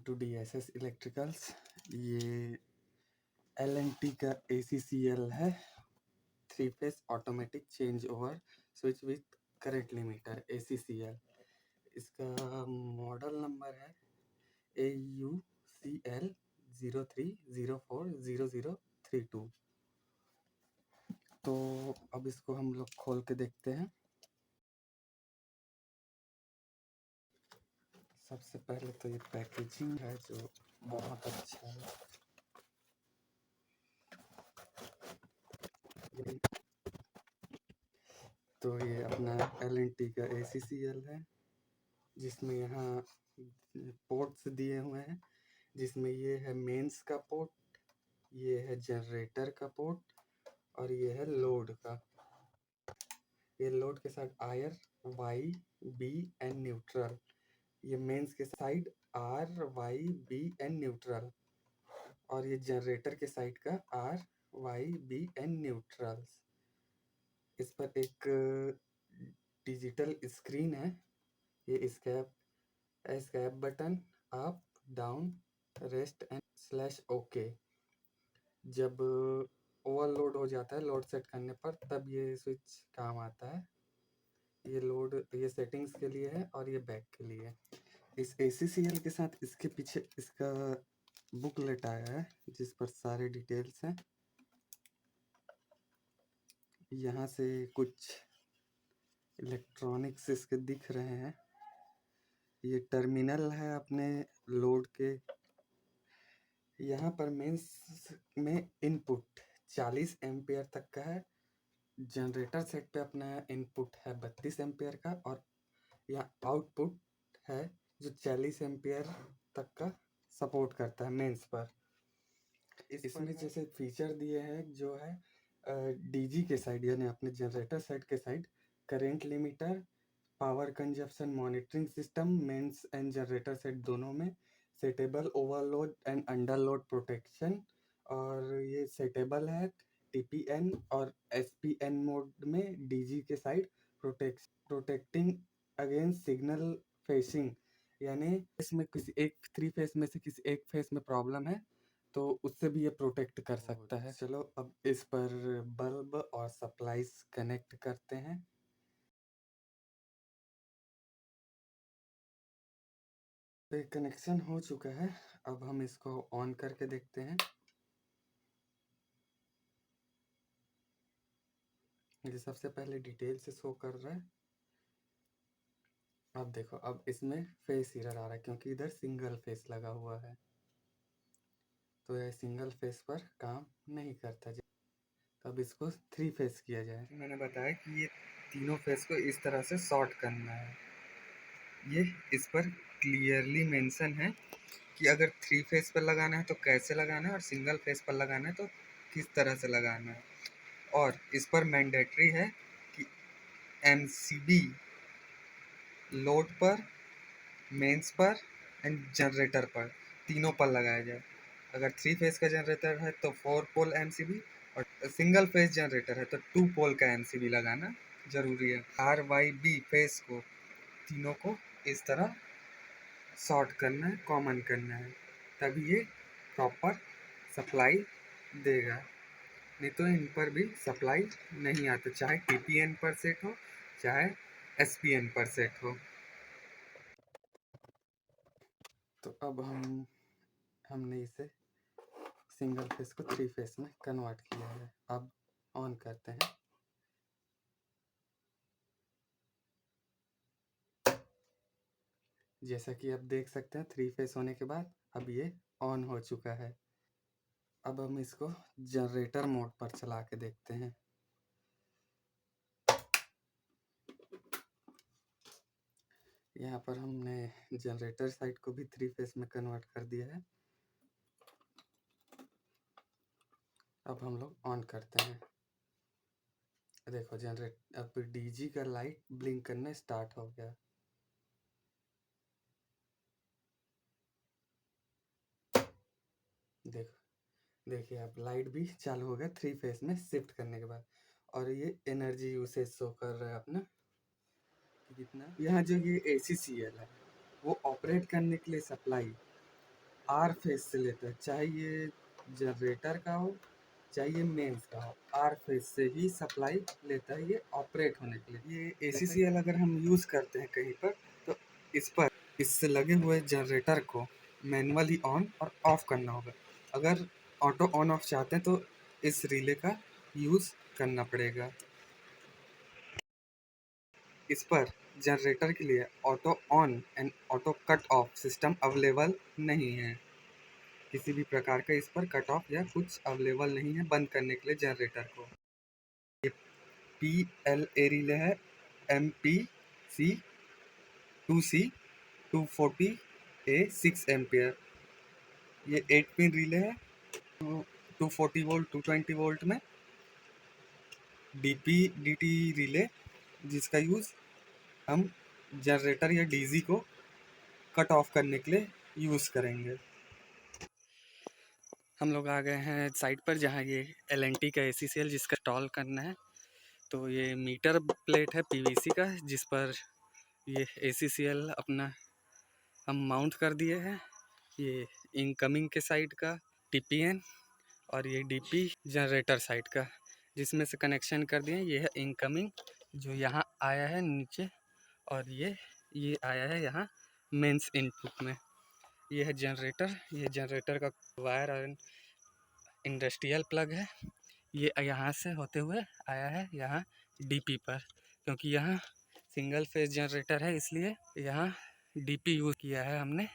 To DSS electricals. ये LNT का ACCL है, 3 phase automatic change over switch with current limiter ACCL। इसका model number है AUCL 03040032। तो अब इसको हम लोग खोल के देखते हैं। सबसे पहले तो ये पैकेजिंग है जो बहुत अच्छा है। तो ये अपना LNT का ACCL है, जिसमें यहाँ पोर्ट्स दिए हुए हैं, जिसमें ये है मेंस का पोर्ट, ये है जनरेटर का पोर्ट और ये है लोड का। ये लोड के साथ R Y B and neutral, ये मेंस के side R Y B and neutral, और ये जनरेटर के साइड का R Y B and neutral. इस पर एक डिजिटल स्क्रीन है। ये escape button, up down reset and slash okay. जब ओवरलोड हो जाता है लोड सेट करने पर, तब ये स्विच काम आता है। ये सेटिंग्स के लिए है और ये बैक के लिए है। इस ACCL के साथ इसके पीछे इसका बुकलेट आया है, जिस पर सारे डिटेल्स हैं। यहाँ से कुछ इलेक्ट्रॉनिक्स इसके दिख रहे हैं। ये टर्मिनल है अपने लोड के। यहाँ पर मेंस में इनपुट 40 एम्पियर तक का है। जनरेटर सेट पे अपना इनपुट है 32 एम्पियर का, और यहाँ आउटपुट है जो 40 एम्पियर तक का सपोर्ट करता है मेंस पर। इसमें जैसे फीचर दिए हैं जो है DG के साइड, यानी अपने जनरेटर साइड के side current limiter, power consumption monitoring system mains and generator set दोनों में, settable overload and underload protection, और ये सेटेबल है TPN और SPN मोड में DG के side protecting against single phasing, यानी इसमें किसी एक 3 फेस में से किसी एक फेस में प्रॉब्लम है तो उससे भी ये प्रोटेक्ट कर सकता है। चलो अब इस पर बल्ब और सप्लाईज कनेक्ट करते हैं। तो कनेक्शन हो चुका है, अब हम इसको ऑन करके देखते हैं। ये सबसे पहले डिटेल से शो कर रहा है। अब देखो, अब इसमें फेस एरर आ रहा है क्योंकि इधर सिंगल फेस लगा हुआ है, तो यह सिंगल फेस पर काम नहीं करता। तो अब इसको 3 फेस किया जाए। मैंने बताया कि ये तीनों फेस को इस तरह से शॉर्ट करना है। ये इस पर क्लियरली मेंशन है कि अगर 3 फेस पर लगाना है तो कैसे लगाना है, और सिंगल फेस पर लगाना है तो किस तरह से लगाना है। और इस पर मैंडेटरी है कि MCB लोड पर, मेंस पर एंड जनरेटर पर, तीनों पर लगाया जाए। अगर 3 फेस का जनरेटर है तो 4 पोल MCB, और सिंगल फेस जनरेटर है तो 2 पोल का MCB लगाना जरूरी है। RYB फेस को तीनों को इस तरह शॉर्ट करना है, कॉमन करना है, तभी ये प्रॉपर सप्लाई देगा। नहीं तो इन पर भी सप्लाई नहीं आता, चाहे TPN पर सेट हो चाहे SPN पर सेट हो। तो अब हमने इसे सिंगल फेस को 3 फेस में कन्वर्ट किया है। अब ऑन करते हैं। जैसा कि आप देख सकते हैं 3 फेस होने के बाद अब ये ऑन हो चुका है। अब हम इसको जनरेटर मोड पर चला के देखते हैं। यहाँ पर हमने जनरेटर साइड को भी 3 फेस में कन्वर्ट कर दिया है। अब हम लोग ऑन करते हैं। देखो अब DG का लाइट ब्लिंक करना स्टार्ट हो गया। देखिए अब लाइट भी चालू हो गया 3 फेस में शिफ्ट करने के बाद। और ये एनर्जी यूसेज शो कर रहा है अपना कि कितना। यहाँ जो ये ACCL है वो ऑपरेट करने के लिए सप्लाई आर फेस से लेता है, चाहे ये जनरेटर का हो चाहे ये मेंस का हो, आर फेस से ही सप्लाई लेता है ये ऑपरेट होने के लिए। ये ACCL अगर हम यूज़ करते हैं कहीं पर तो इस पर इससे लगे हुए जनरेटर को मैनुअली ऑन और ऑफ करना होगा। अगर ऑटो ऑन ऑफ चाहते हैं तो इस रिले का यूज़ करना पड़ेगा। इस पर जनरेटर के लिए auto on and auto cut off system available नहीं है। किसी भी प्रकार का इस पर कट ऑफ या कुछ अवेलेबल नहीं है बंद करने के लिए जनरेटर को। ये PLA रिले है MPC 2C 240A 6 एम्पियर। ये 8 पिन रिले है 240 वोल्ट 220 वोल्ट में। DP DT रिले जिसका यूज़ हम जनरेटर या डीजी को कट ऑफ करने के लिए यूज़ करेंगे। हम लोग आ गए हैं साइट पर जहाँ ये LNT का ACCL जिसका इंस्टॉल करना है। तो ये मीटर प्लेट है PVC का जिस पर ये ACCL अपना हम माउंट कर दिए हैं। ये इनकमिंग के साइड का TPN और ये DP जनरेटर साइड का जिसमें से कनेक्शन कर दिए। ये है इनकमिंग जो यहाँ आया है नीचे, और ये आया है यहाँ मेंस इनपुट में। ये है जनरेटर, ये जनरेटर का वायर और इंडस्ट्रियल प्लग है। ये यहाँ से होते हुए आया है यहाँ DP पर, क्योंकि यहाँ सिंगल फेज जनरेटर है इसलिए यहाँ DP यूज़ किया है हमने।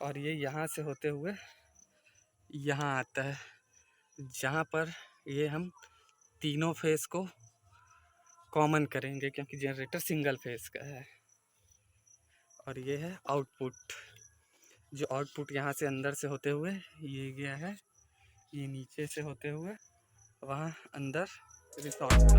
और ये यहाँ से होते हुए यहाँ आता है जहाँ पर ये हम तीनों फेस को कॉमन करेंगे क्योंकि जनरेटर सिंगल फेस का है। और ये है आउटपुट, जो आउटपुट यहाँ से अंदर से होते हुए ये गया है, ये नीचे से होते हुए वहाँ अंदर रिसॉर्ट।